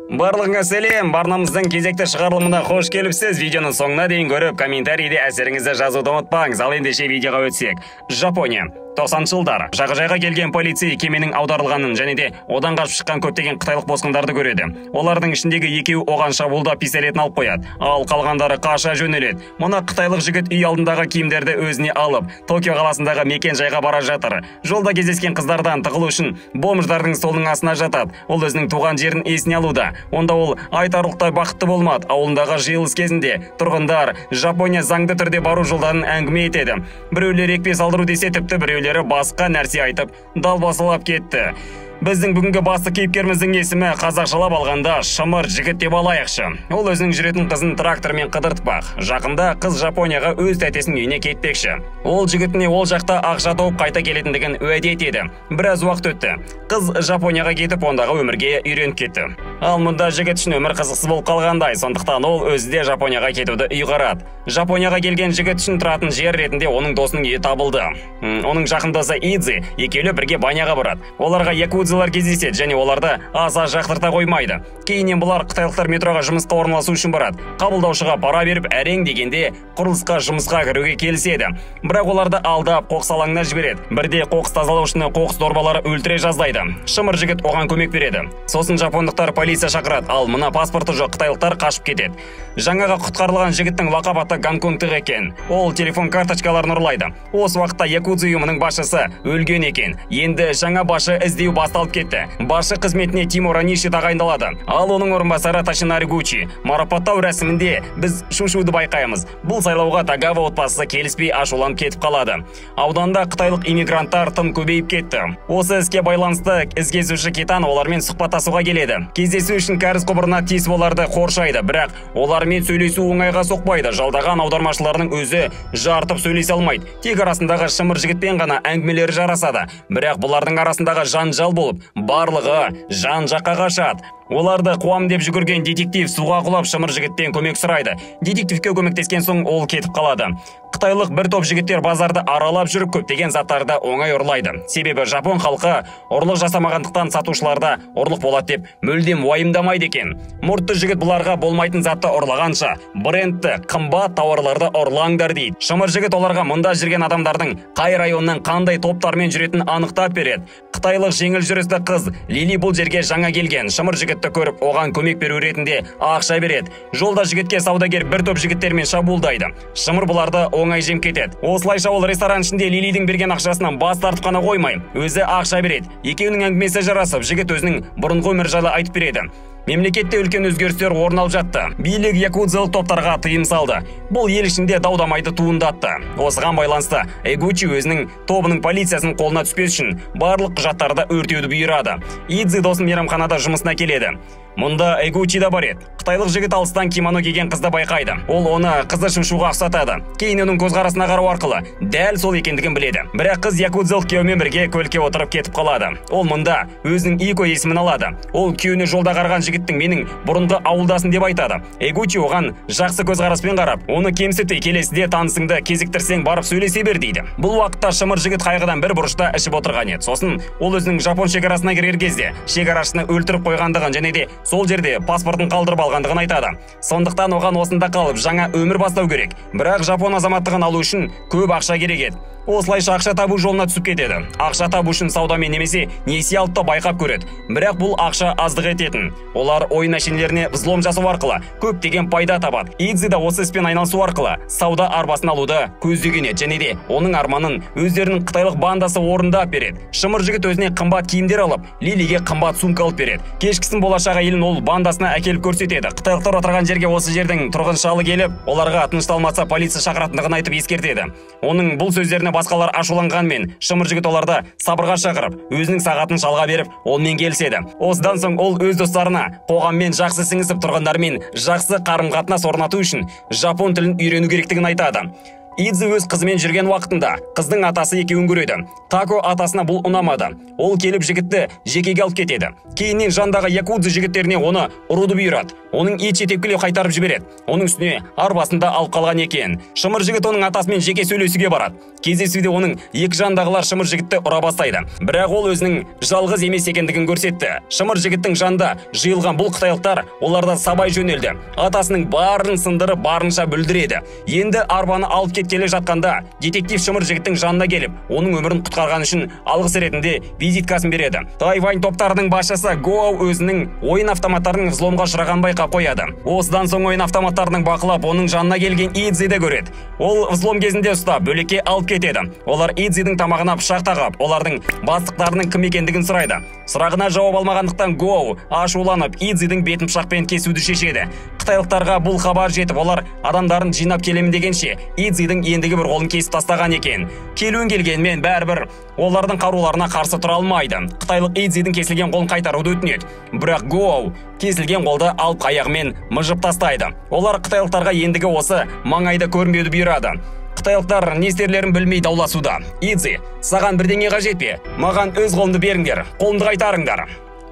Барлығыңа сәлем, барнамыздың кезекті шығарылымына қош келіпсіз. Видеоның соңына дейін көріп, комментарийде әсеріңізді жазуды ұмытпаңыз. Ал ендеше видеоға өтсек. Жапония. 90 жылдар. Жағажайға келген полицей кеменің аударылғанын және де одан қашып шыққан көптеген қытайлық босқындарды көреді. Олардың ішіндегі екеуі оған шабуылдап пистолетін алып қояды, ал қалғандары қаша жөнеледі. Мұны қытайлық жігіт үй алдындағы киімдерді өзіне алып, Токио қаласындағы мекен жайға бара жатыр. Жолда кездескен қыздардан тығылу үшін бомждардың столының астына жатады. Ол өзінің туған жерін есіне алуда. Онда ол айтарлықтай бақытты болмады. Ауылындағы жиылыс кезінде тұрғындар Жапония заңды түрде бару жолдарын әңгіме етеді. Біреулер екпе салдыру десе, тіпті біреулері басқа нәрсе айтып далбасалап кетті. Біздің бүгінгі басты кейіпкеріміздің есімі қазақшалап алғанда Шымыр жігіт деп алайықшы. Ол өзінің жүретін қызын трактормен қыдыртпақ. Жақында қыз Жапонияға өз тәтесінің үйіне кетпекші. Ол жігітіне ол жақта ақша тауып қайта келетіндігін уәде етеді. Біраз уақыт өтті. Қыз Жапонияға кетіп, ондағы өмірге үйреніп кетті. Ал мұнда жігіт үшін өмір қызықсыз болып қалғандай, сондықтан ол өзі де Жапонияға кетуді ұйғарады. Жапонияға келген жігіт үшін тұратын жер ретінде оның досының үйі табылды. Оның жақын досы Идзи екеулі бірге баняға барады. Оларға якудзалар кездеседі және оларды аса жақтырта қоймайды. Кейіннен бұлар қытайлықтар метроға жұмысқа орналасу үшін барады. Қабылдаушыға пара беріп, әрең дегенде құрылысқа жұмысқа кіруге келіседі. Бірақ оларды алдап, қоқыс алаңына жібереді. Бірде қоқыс тазалаушыны қоқыс дорбалары өлтіре жаздайды. Шымыр жігіт оған көмек береді. Сосын жапондықтар полиция шақырады, ал мына паспорты жоқ қытайлықтар қашып кетеді. Жаңаға құтқарылған жігіттің лақап аты Гонконгтық екен. Ол телефон карточкаларын ұрлайды. Осы уақытта якудза ұйымының басшысы өлген екен. Енді жаңа басшы іздеу басталып кетті. Басшы қызметіне Тимо Раниши тағайындалады. Ал оның орынбасары Ташинари Гучи. Марапаттау рәсімінде біз шу-шуды байқаймыз. Бұл сайлауға Тагава отбасысы келіспей ашуланып кетіп қалады. Ауданда қытайлық иммигранттар тым көбейіп кетті. Осы іске байланысты ізкесуші Китан олармен сұхбаттасуға келеді. Кездесу үшін кәріз құбырына тиісіп оларды қоршайды, бірақ олармен сөйлесу оңайға соқпайды. Жалдаған аудармашыларының өзі жартып сөйлесе алмайды. Тек арасындағы Шымыр жігітпен ғана әңгімелері жарасады. Бірақ бұлардың арасындағы жанжал болып, барлығы жан-жаққа қашады. Оларды қуам деп жүгірген детектив суға құлап Шымыр жігіттен көмек сұрайды. Детективке көмектескен соң ол кетіп қалады. Қытайлық бір топ жігіттер базарды аралап жүріп көптеген заттарды оңай ұрлайды. Себебі жапон халқы ұрлық жасамағандықтан сатушыларда ұрлық болады деп мүлдем уайымдамайды екен. Мұртты жігіт бұларға болмайтын затты ұрлағанша, брендті, қымбат тауарларды ұрлаңдар дейді. Шымыр жігіт оларға мұнда жүрген адамдардың қай районның қандай топтармен жүретін анықтап береді. Қытайлық жеңіл жүрісті қыз Лили бұл жерге жаңа келген. Шымыр жігітті көріп, оған көмек беру ретінде ақша береді. Жолда жігітке саудагер бір топ жігіттермен шабуылдайды. Шымыр бұларды оңай жем кетеді. Осылайша ол ресторан ішінде Лилидің берген ақшасынан бас тартып қана қоймай, өзі ақша береді. Екеуінің әңгімесі жарасып, жігіт өзінің бұрынғы өмір жайлы айтып береді. Мемлекетте үлкен өзгерістер орын алып жатты. Билік якудзалық топтарға тыйым салды. Бұл ел ішінде дау-дамайды туындатты. Осыған байланысты Эгучи өзінің тобының полициясын қолына түспес үшін барлық құжаттарды өртеуді бұйырады. Идзи досын мейрамханада жұмысына келеді. Мұнда Эгучи да бар еді. Қытайлық жігіт алыстан кимоно киген қызды байқайды. Ол оны қызы шушуға ұқсатады. Кейін оның көзқарасына қарау арқылы дәл сол екендігін біледі. Бірақ қыз якудзалық күйеуімен бірге көлікке отырып кетіп қалады. Ол мұнда өзінің Ико есімін алады. Ол күйеуіне жолда қараған жігіттің менің бұрынғы ауылдасын деп айтады. Эгучи оған жақсы көзқараспен қарап, оны кемсітпей келесіде танысыңды кезіктірсең барып сөйлесе бер дейді. Бұл уақытта Шымыр жігіт қайғыдан бір бұрышта ішіп отырған еді. Сосын ол өзінің жапон шекарасына кірер кезде шекарашыны өлтіріп қойғандығын және де сол жерде паспортын қалдырып алғандығын айтады. Сондықтан оған осында қалып жаңа өмір бастау керек. Бірақ жапон азаматтығын алу үшін көп ақша керек еді. Осылайша ақша табу жолына түсіп кетеді. Ақша табу үшін саудамен немесе несие алып та байқап көреді. Бірақ бұл ақша аздық ететін. Олар ойын мәшинелеріне взлом жасау арқылы көптеген пайда табады. Идзи да осы іспен айналысу арқылы сауда арбасын алуды көздеген еді және де оның арманын өздерінің қытайлық бандасы орындап береді. Шымыр жігіт өзіне қымбат киімдер алып, Лилиге қымбат сумка алып береді. Кешкісін болашақ әйелін ол бандасына әкеліп көрсетеді. Қытайлықтар отырған жерге осы жердің тұрғын шалы келіп, оларға тынышталмаса полиция шақыратындығын айтып ескертеді. Оның бұл сөздеріне басқалар ашуланғанмен, Шымыр жігіт оларды сабырға шақырып, өзінің сағатын шалға беріп, онымен келіседі. Осыдан соң ол өз достарына қоғаммен жақсы сіңісіп, тұрғындармен жақсы қарым-қатынас орнату үшін жапон тілін үйрену керектігін айтады. Идзи өз қызымен жүрген уақытында қыздың атасы екеуін көреді. Тако атасына бұл ұнамады. Ол келіп жігітті жекеге алып кетеді. Кейіннен жандағы якудза жігіттеріне оны ұруды бұйырады. Оның ит жетеккілеп қайтарып жібереді. Оның үстіне арбасында алып қалған екен. Шымыр жігіт оның атасымен жеке сөйлесуге барады. Кездесуде оның екі жандағылар шымыр жігітті ұра бастайды. Бірақ ол өзінің жалғыз емес екендігін көрсетті. Шымыр жігіттің жанында жиылған бұл қытайлықтар олардан сабай жөнелді. Атасының барын сындырып барынша бүлдіреді. Енді арбаны алып кеткелі жатқанда детектив шымыр жігіттің жанына келіп, оның өмірін құтқарған үшін алғыс ретінде визиткасын береді. Тайвань топтарының басшысы Гоу өзінің ойын автоматтарының взломға ұшырағанын байқап қояды. Осыдан соң ойын автоматтарының бақылап, оның жанына келген Идзиді көреді. Ол взлом кезінде ұстап, бөлекке алып кетеді. Олар Идзидің тамағына пышақ тағып, олардың бастықтарының кім екендігін сұрайды. Сұрағына жауап алмағандықтан Гоу ашуланып Идзидің бетін пышақпен кесуді шешеді. Қытайлықтарға бұл хабар жетіп, олар адамдарын жинап келемін дегенше Идзидің ендігі бір қолын кесіп тастаған екен. Келуін келгенмен бәрібір олардың қаруларына қарсы тұра алмайды. Қытайлық Идзидің кесілген қолын қайтаруды өтінеді. Бірақ Гоу кесілген қолды алып аяғымен мыжып тастайды. Олар қытайлықтарға ендігі осы маңайды көрмеуді бұйырады. Қытайлықтар не істерлерін білмей дауласуда. Идзи, саған бірдеңе қажет пе? Маған өз қолымды беріңдер, қолымды қайтарыңдар.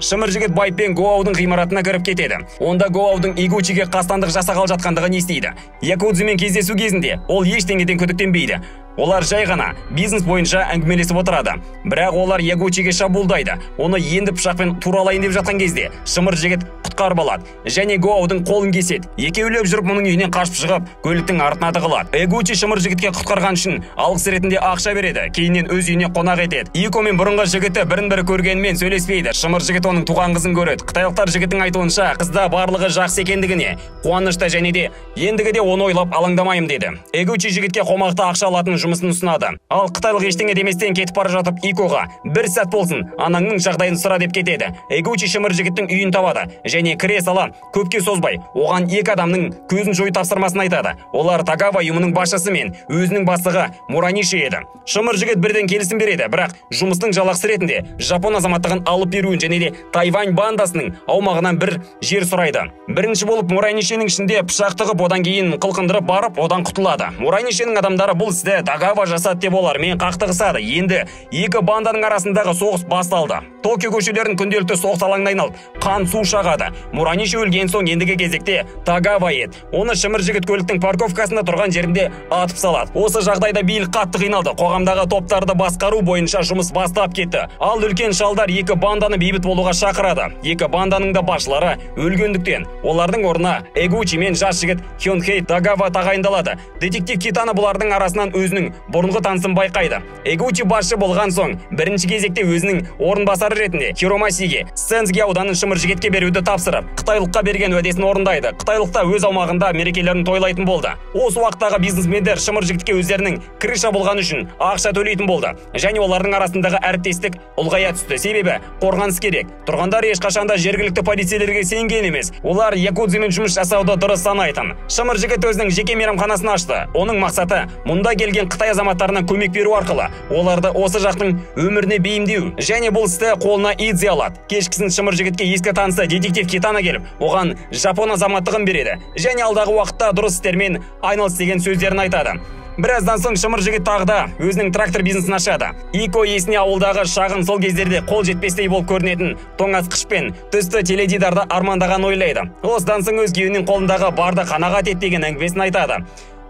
Шымыр жігіт байыппен Гоаудың ғимаратына кіріп кетеді. Онда Гоаудың Игучиге қастандық жасағалы жатқандығын естиді. Якудзамен кездесу кезінде ол ештеңеден күдіктенбейді. Олар жай ғана бизнес бойынша әңгімелесіп отырады. Бірақ олар Ягучиге шабуылдайды. Оны енді пышақпен туралайын деп жатқан кезде шымыр жігіт құтқарып алады және Гоаудың қолын кеседі. Екеулеп жүріп мұның үйінен қашып шығып, көліктің артына тығылады. Ягучи шымыр жігітке құтқарған үшін алғыс ретінде ақша береді. Кейіннен өз үйіне қонақ етеді. Ико мен бұрынғы жігіті бірін-бірі көргенмен сөйлеспейді. Шымыр жігіт оның туған қызын көреді. Қытайлықтар жігіттің айтуынша қызда барлығы жақсы екендігіне қуанышты және де ендігі де оны ойлап алаңдамаймын деді. Ягучи жігітке қомақты ақша алатын жұмысын ұсынады. Ал қытайлық ештеңе деместен кетіп бара жатып Икоға бір сәт болсын анаңның жағдайын сұра деп кетеді. Ягучи шымыр жігіттің үйін табады және кіре сала көпке созбай оған екі адамның көзін жою тапсырмасын айтады. Олар Тагава ұйымының басшысы мен өзінің бастығы Мураниши еді. Шымыр жігіт бірден келісім береді, бірақ жұмыстың жалақысы ретінде жапон азаматтығын алып беруін және де Тайвань бандасының аумағынан бір жер сұрайды. Бірінші болып Муранишинің ішінде пышақ тығып, одан кейін қылқындырып барып, одан құтылады. Муранишинің адамдары бұл істі Тагава жасады деп олармен қақтығысады. Енді екі банданың арасындағы соғыс басталды. Токио көшелерін күнделікті соғыс алаңына айналып, қан су шағады. Мураниши өлген соң ендігі кезекте Тагава еді. Оны шымыр жігіт көліктің парковкасында тұрған жерінде атып салады. Осы жағдайда билік қатты қиналды. Қоғамдағы топтарды басқару бойынша жұмыс бастап кетті. Ал үлкен шалдар екі банданы бейбіт болуға шақырады. Екі банданың да басшылары өлгендіктен олардың орнына Ягучи мен жас жігіт Хёнхэй Тагава тағайындалады. Детектив Китана бұлардың арасынан өзінің бұрынғы танысын байқайды. Ягучи басшы болған соң бірінші кезекте өзінің орынбасары ретінде Хиромасиге Сензге ауданын шымыр жігітке беруді тапсырып, қытайлыққа берген уәдесін орындайды. Қытайлықта өз аумағында мерекелерін тойлайтын болды. Осы уақыттағы бизнесмендер шымыр жігітке өздерінің крыша болған үшін ақша төлейтін болды. Және олардың арасындағы әріптестік ұлғая түсті. Себебі қорғаныс керек. Тұрғындар ешқашанда жергілікті полицейлерге сенген емес. Олар якудзамен жұмыс жасауды дұрыс санайтын. Шымыр жігіт өзінің жеке мейрамханасын ашты. Оның мақсаты мұнда келген Қытай азаматтарына көмек беру арқылы оларды осы жақтың өміріне бейімдеу. Және бұл істі қолына Идзи алады. Кешкісін шымыр жігітке ескі танысы детектив Китана келіп, оған жапон азаматтығын береді. Және алдағы уақытта дұрыс істермен айналыс деген сөздерін айтады. Біраздан соң шымыр жігіт тағы да өзінің трактор бизнесін ашады. Ико есіне ауылдағы шағын сол кездерде қол жетпестей болып көрінетін тоңазытқышпен түсті теледидарды армандаған ойлайды. Осыдан соң өз күйеуінің қолындағы барды қанағат етпеген әңгімесін айтады.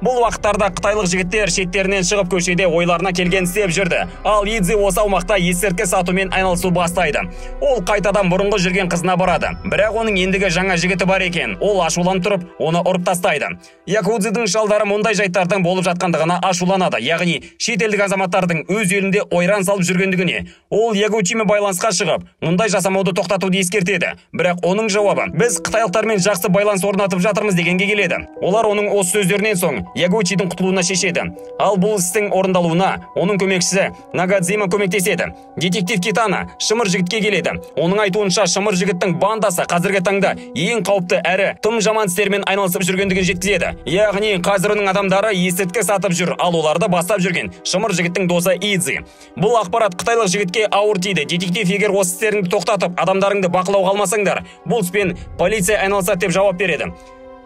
Бұл уақыттарда қытайлық жігіттер шеттерінен шығып көшеде ойларына келген істеп жүрді. Ал Идзи осы аумақта есірткі сатумен айналысу бастайды. Ол қайтадан бұрынғы жүрген қызына барады. Бірақ оның ендігі жаңа жігіті бар екен. Ол ашуланып тұрып, оны ұрып тастайды. Якудзаның шалдары мұндай жайттардың болып жатқандығына ашуланады. Яғни шетелдік азаматтардың өз елінде ойран салып жүргендігіне. Ол Ягучимен байланысқа шығып, мұндай жасамауды тоқтатуды ескертеді. Бірақ оның жауабы: біз қытайлықтармен жақсы байланыс орнатып жатырмыз дегенге келеді. Олар оның осы сөздерінен соң Ягучидің құтылуына шешеді. Ал бұл істің орындалуына оның көмекшісі Нагадзима көмектеседі. Детектив Китана шымыр жігітке келеді. Оның айтуынша шымыр жігіттің бандасы қазіргі таңда ең қауіпті әрі тым жаман істермен айналысып жүргендігін жеткізеді. Яғни қазір оның адамдары есірткі сатып жүр, ал оларды бастап жүрген шымыр жігіттің досы Идзи. Бұл ақпарат қытайлық жігітке ауыр тиді. Детектив, егер осы істеріңді тоқтатып, адамдарыңды бақылауға алмасаңдар, бұл іспен полиция айналысады деп жауап береді.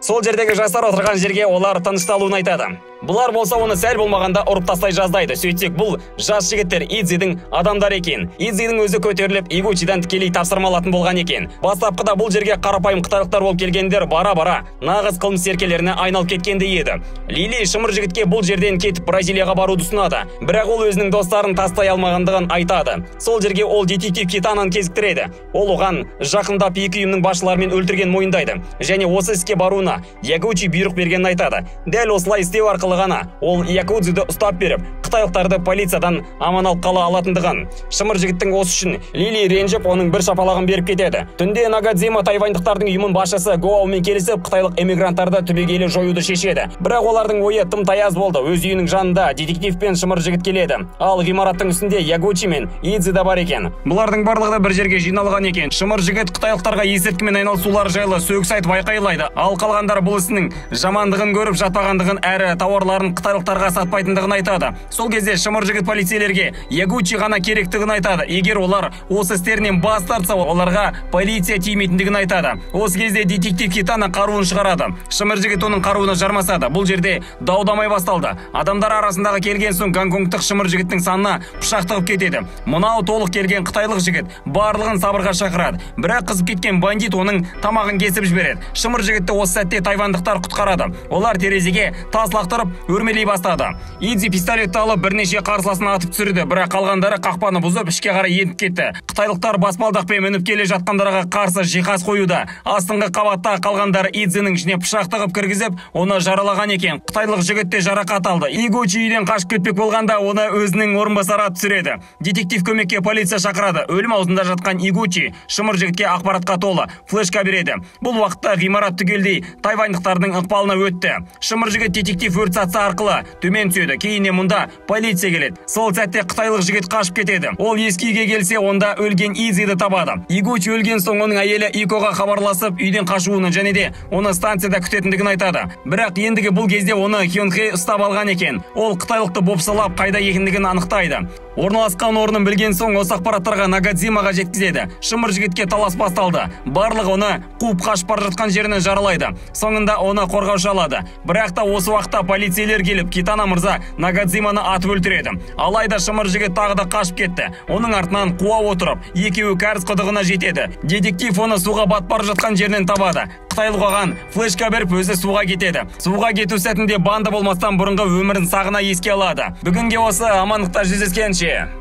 Сол жердегі жастар отырған жерге олар тынышталуын айтады. Бұлар болса оны сәл болмағанда ұрып тастай жаздайды. Сөйтсек, бұл жас жігіттер Идзидің адамдар екен. Идзидің өзі көтеріліп Игучидан тікелей тапсырма алатын болған екен. Бастапқыда бұл жерге қарапайым қытайлықтар болып келгендер бара-бара нағыз қылмыс серкелеріне айналып кеткендей еді. Лили шымыр жігітке бұл жерден кетіп Бразилияға баруды ұсынады, бірақ ол өзінің достарын тастай алмағандығын айтады. Сол жерге ол детектив Китананы кезіктіреді. Ол оған жақындап екі ұйымның басшыларымен өлтірген мойындайды және осы іске баруына Ягучи бұйрық бергенін айтады. Дәл осылай істеу арқылы ғана ол Якудзиді ұстап беріп, қытайлықтарды полициядан аман алып қала алатындығын. Шымыр жігіттің осы үшін Лили ренжіп, оның бір шапалағын беріп кетеді. Түнде Нагадзима тайваньдықтардың ұйымын басшысы Гоаумен келісіп, қытайлық эмигранттарды түбегейлі жоюды шешеді. Бірақ олардың ойы тым таяз болды. Өз үйінің жанында детектив пен шымыр жігіт келеді. Ал ғимараттың үстінде Ягучи мен Идзи да бар екен. Бұлардың барлығы да бір жерге жиналған екен. Шымыр жігіт қытайлықтарға есірткімен айналысулар жайлы сөгіс айтып айқайлайды. Ал қалғандар бұл ісінің жамандығын көріп жатпағандығын әрі тауарларын қытайлықтарға сатпайтындығын айтады. Сол кезде шымыр жігіт полицейлерге Ягучи ғана керектігін айтады. Егер олар осы істерінен бас тартса, оларға полиция тимейтіндігін айтады. Осы кезде детектив Китана қаруын шығарады. Шымыр жігіт оның қаруына жармасады. Бұл жерде дау-дамай басталды. Адамдар арасындағы келген соң гонконгтық шымыр жігіттің санына пышақ тығып кетеді. Мұнау толық келген қытайлық жігіт барлығын сабырға шақырады. Бірақ қызып кеткен бандит оның тамағын кесіп жібереді. Шымыр жігітті осы сәтте тайвандықтар құтқарады. Олар терезеге тас лақтырып өрмелей бастады. Идзи пистолетті алып бірнеше қарсыласын атып түсірді, бірақ қалғандары қақпаны бұзып ішке қарай еніп кетті. Қытайлықтар баспалдақпен мініп келе жатқандарға қарсы жиһаз қоюда. Астыңғы қабатта қалғандары Идзінің ішіне пышақ тығып кіргізіп, оны жаралаған екен. Қытайлық жігіт те жарақат алды. Игучи үйден қашып кетпек болғанда, оны өзінің орынбасары атып түсіреді. Детектив көмекке полиция шақырады. Өлім аузында жатқан Игучи шымыр жігітке ақпаратқа толы флешка береді. Бұл уақытта ғимарат түгелдей тайваньдықтардың ықпалына өтті. Шымыр жігіт детектив өрт сатысы арқылы төмен түседі. Кейіннен мұнда полиция келеді. Сол сәтте қытайлық жігіт қашып кетеді. Ол ескі үйге келсе, онда өлген Идзиді табады. Игучи өлген соң оның әйелі Икоға хабарласып, үйден қашуын және де оны станцияда күтетіндігін айтады. Бірақ ендігі бұл кезде оны Хёнхэ ұстап алған екен. Ол қытайлықты бопсалап, қайда екендігін анықтайды. Орналасқан орнын білген соң осы ақпараттарға Нагадзимаға жеткізеді. Шымыр жігітке талас басталды. Барлығы оны қуып қашып бара жатқан жерінен жаралайды. Соңында оны қорғаушы алады. Бірақ та осы уақытта полицейлер келіп, Китана мырза Нагадзиманы атып өлтіреді. Алайда шымыр жігіт тағы да қашып кетті. Оның артынан қуа отырып, екеуі кәріз құдығына жетеді. Детектив оны суға батып бара жатқан жерінен табады. Қытайлық оған флешка беріп, өзі суға кетеді. Суға кету сәтінде банды болмастан бұрынғы өмірін сағына еске алады. Бүгінге осы, амандықта жүздескенше.